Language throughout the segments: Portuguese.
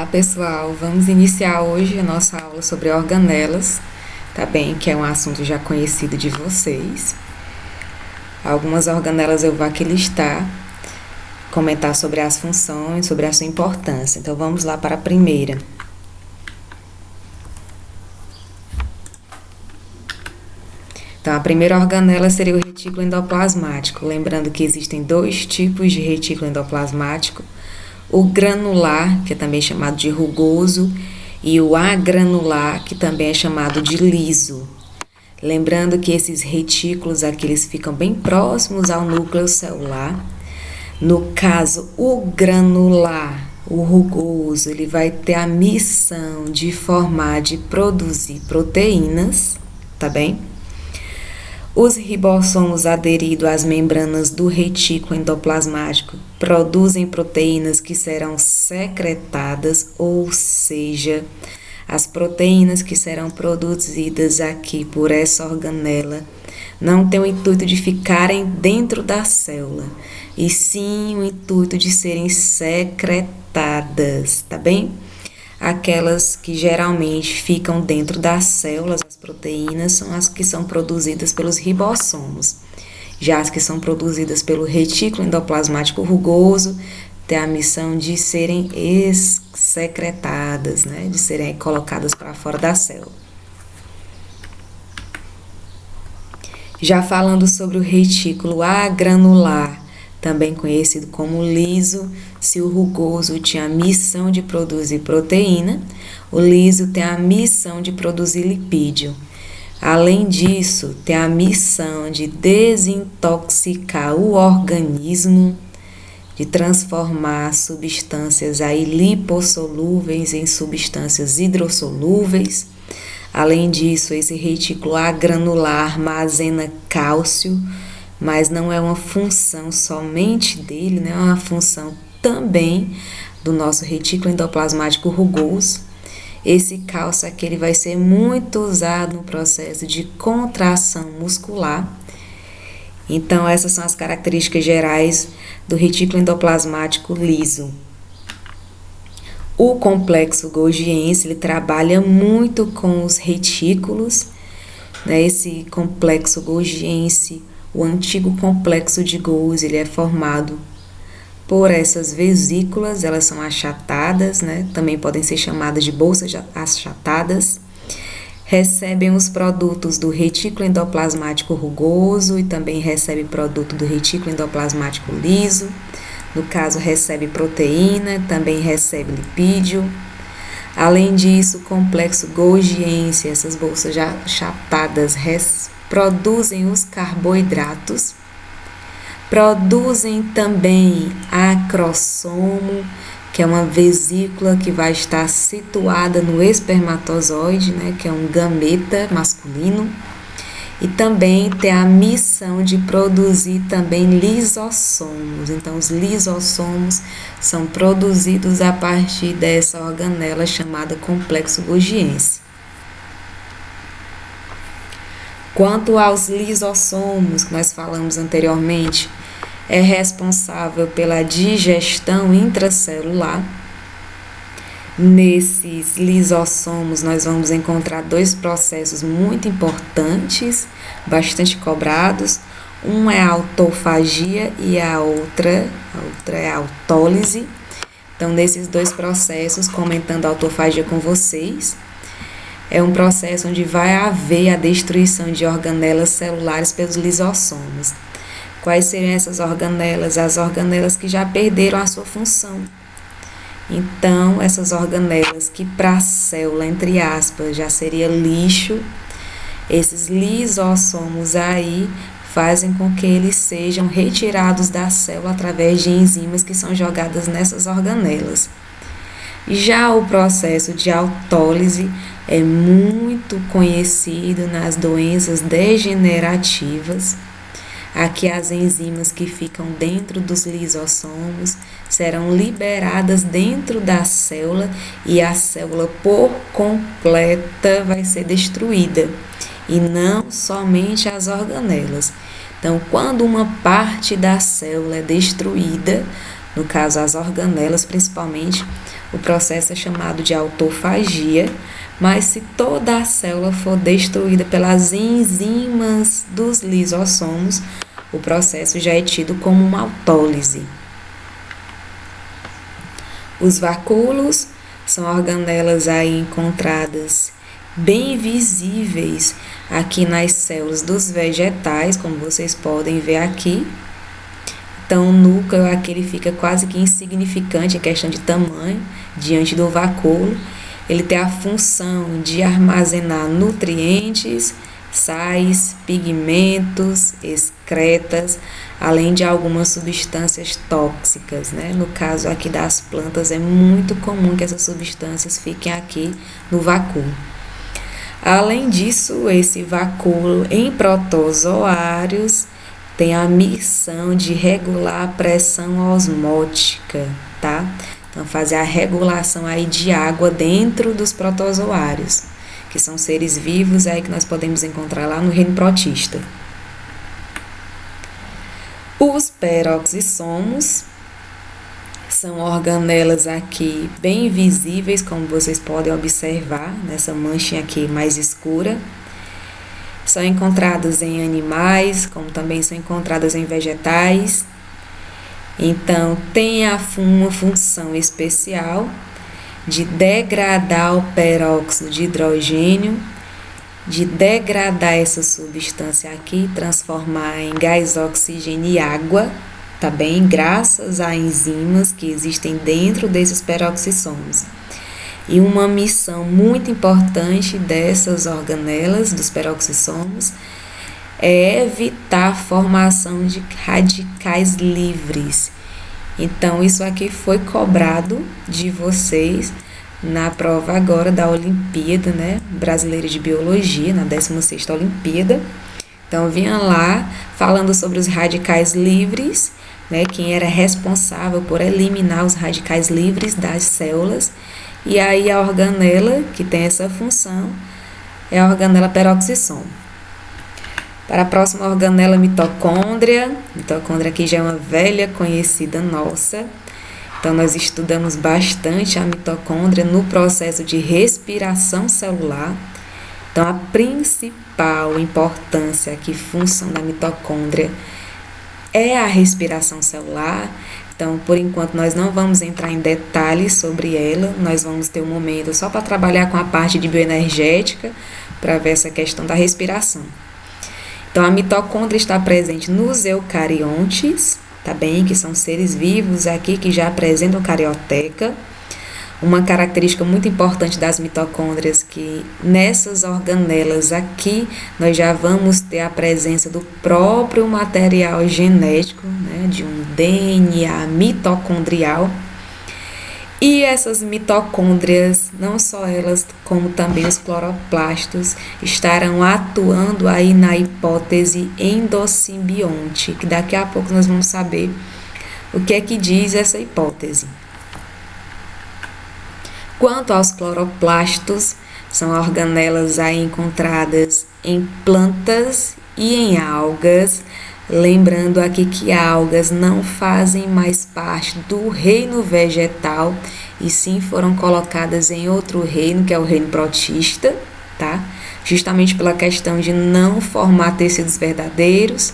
Olá pessoal, vamos iniciar hoje a nossa aula sobre organelas, tá bem? Que é um assunto já conhecido de vocês. Algumas organelas eu vou aqui listar, comentar sobre as funções, sobre a sua importância. Então vamos lá para a primeira. Então a primeira organela seria o retículo endoplasmático, lembrando que existem dois tipos de retículo endoplasmático. O granular, que é também chamado de rugoso, e o agranular, que também é chamado de liso. Lembrando que esses retículos aqui eles ficam bem próximos ao núcleo celular. No caso, o granular, o rugoso, ele vai ter a missão de formar, de produzir proteínas, tá bem? Os ribossomos aderidos às membranas do retículo endoplasmático produzem proteínas que serão secretadas, ou seja, as proteínas que serão produzidas aqui por essa organela não têm o intuito de ficarem dentro da célula, e sim o intuito de serem secretadas, tá bem? Aquelas que geralmente ficam dentro das células, as proteínas, são as que são produzidas pelos ribossomos. Já as que são produzidas pelo retículo endoplasmático rugoso têm a missão de serem excretadas, né? De serem colocadas para fora da célula. Já falando sobre o retículo agranular, também conhecido como liso, se o rugoso tinha a missão de produzir proteína, o liso tem a missão de produzir lipídio. Além disso, tem a missão de desintoxicar o organismo, de transformar substâncias aí lipossolúveis em substâncias hidrossolúveis. Além disso, esse retículo agranular armazena cálcio, mas não é uma função somente dele, né? É uma função também do nosso retículo endoplasmático rugoso. Esse cálcio aqui ele vai ser muito usado no processo de contração muscular. Então, essas são as características gerais do retículo endoplasmático liso. O complexo golgiense ele trabalha muito com os retículos, né? Esse complexo golgiense, o antigo complexo de Golgi, ele é formado por essas vesículas, elas são achatadas, né? Também podem ser chamadas de bolsas achatadas. Recebem os produtos do retículo endoplasmático rugoso e também recebe produto do retículo endoplasmático liso. No caso, recebe proteína, também recebe lipídio. Além disso, o complexo golgiense, essas bolsas achatadas, produzem os carboidratos, produzem também acrossomo, que é uma vesícula que vai estar situada no espermatozoide, né, que é um gameta masculino, e também tem a missão de produzir também lisossomos. Então, os lisossomos são produzidos a partir dessa organela chamada complexo golgiense. Quanto aos lisossomos, que nós falamos anteriormente, é responsável pela digestão intracelular. Nesses lisossomos, nós vamos encontrar dois processos muito importantes, bastante cobrados. Um é a autofagia e a outra é a autólise. Então, nesses dois processos, comentando a autofagia com vocês, é um processo onde vai haver a destruição de organelas celulares pelos lisossomos. Quais seriam essas organelas? As organelas que já perderam a sua função. Então, essas organelas que para a célula, entre aspas, já seria lixo, esses lisossomos aí fazem com que eles sejam retirados da célula através de enzimas que são jogadas nessas organelas. Já o processo de autólise é muito conhecido nas doenças degenerativas. Aqui as enzimas que ficam dentro dos lisossomos serão liberadas dentro da célula e a célula por completa vai ser destruída, e não somente as organelas. Então, quando uma parte da célula é destruída, no caso as organelas principalmente, o processo é chamado de autofagia, mas se toda a célula for destruída pelas enzimas dos lisossomos, o processo já é tido como uma autólise. Os vacúolos são organelas aí encontradas bem visíveis aqui nas células dos vegetais, como vocês podem ver aqui. Então, o núcleo aqui ele fica quase que insignificante em questão de tamanho diante do vacúolo. Ele tem a função de armazenar nutrientes, sais, pigmentos, excretas, além de algumas substâncias tóxicas, né? No caso aqui das plantas, é muito comum que essas substâncias fiquem aqui no vacúolo. Além disso, esse vacúolo em protozoários tem a missão de regular a pressão osmótica, tá? Então, fazer a regulação aí de água dentro dos protozoários, que são seres vivos aí que nós podemos encontrar lá no reino protista. Os peroxissomos são organelas aqui bem visíveis, como vocês podem observar, nessa manchinha aqui mais escura. São encontrados em animais, como também são encontradas em vegetais. Então, tem uma função especial de degradar o peróxido de hidrogênio, de degradar essa substância aqui, transformar em gás oxigênio e água, tá bem? Graças a enzimas que existem dentro desses peroxissomos. E uma missão muito importante dessas organelas, dos peroxissomos, é evitar a formação de radicais livres. Então, isso aqui foi cobrado de vocês na prova agora da Olimpíada, né, Brasileira de Biologia, na 16ª Olimpíada. Então, vinha lá falando sobre os radicais livres, né, quem era responsável por eliminar os radicais livres das células. E aí a organela que tem essa função é a organela peroxissomo. Para a próxima organela, mitocôndria. Mitocôndria aqui já é uma velha conhecida nossa. Então, nós estudamos bastante a mitocôndria no processo de respiração celular. Então, a principal importância aqui, função da mitocôndria é a respiração celular. Então, por enquanto, nós não vamos entrar em detalhes sobre ela. Nós vamos ter um momento só para trabalhar com a parte de bioenergética, para ver essa questão da respiração. Então, a mitocôndria está presente nos eucariontes, tá bem? Que são seres vivos aqui que já apresentam carioteca. Uma característica muito importante das mitocôndrias que nessas organelas aqui nós já vamos ter a presença do próprio material genético, né, de um DNA mitocondrial. E essas mitocôndrias, não só elas, como também os cloroplastos, estarão atuando aí na hipótese endosimbionte, que daqui a pouco nós vamos saber o que é que diz essa hipótese. Quanto aos cloroplastos, são organelas aí encontradas em plantas e em algas. Lembrando aqui que algas não fazem mais parte do reino vegetal e sim foram colocadas em outro reino, que é o reino protista, tá? Justamente pela questão de não formar tecidos verdadeiros.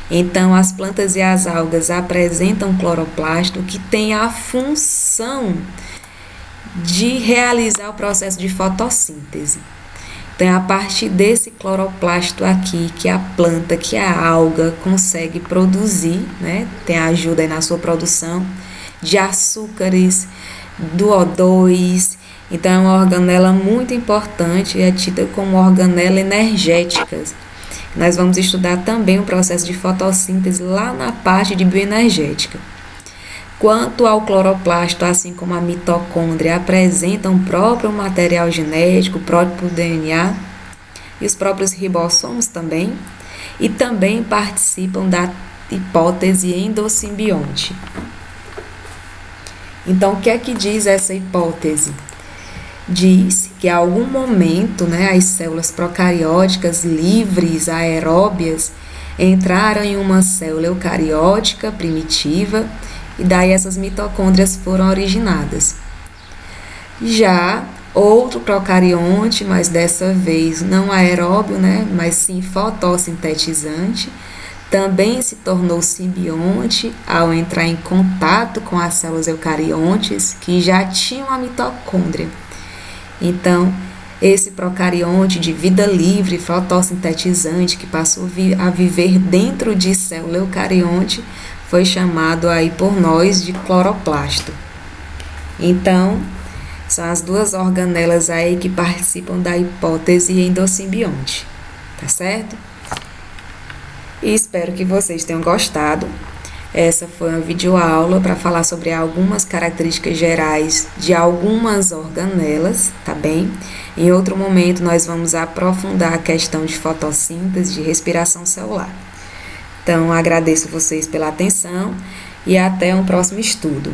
Então, as plantas e as algas apresentam cloroplasto que tem a função de realizar o processo de fotossíntese. Então, é a partir desse cloroplasto aqui que a planta, que a alga consegue produzir, né? Tem a ajuda aí na sua produção de açúcares, do O2. Então, é uma organela muito importante e é tida como organela energética. Nós vamos estudar também o processo de fotossíntese lá na parte de bioenergética. Quanto ao cloroplasto, assim como a mitocôndria, apresentam o próprio material genético, o próprio DNA e os próprios ribossomos também, e também participam da hipótese endosimbionte. Então, o que é que diz essa hipótese? Diz que, a algum momento, né, as células procarióticas livres, aeróbias, entraram em uma célula eucariótica primitiva, e daí essas mitocôndrias foram originadas. Já outro procarionte, mas dessa vez não aeróbio, né, mas sim fotossintetizante, também se tornou simbionte ao entrar em contato com as células eucariontes que já tinham a mitocôndria. Então, esse procarionte de vida livre, fotossintetizante, que passou a viver dentro de célula eucarionte, foi chamado aí por nós de cloroplasto. Então, são as duas organelas aí que participam da hipótese endosimbionte, tá certo? E espero que vocês tenham gostado. Essa foi uma videoaula para falar sobre algumas características gerais de algumas organelas, tá bem? Em outro momento nós vamos aprofundar a questão de fotossíntese, de respiração celular. Então, agradeço vocês pela atenção e até um próximo estudo.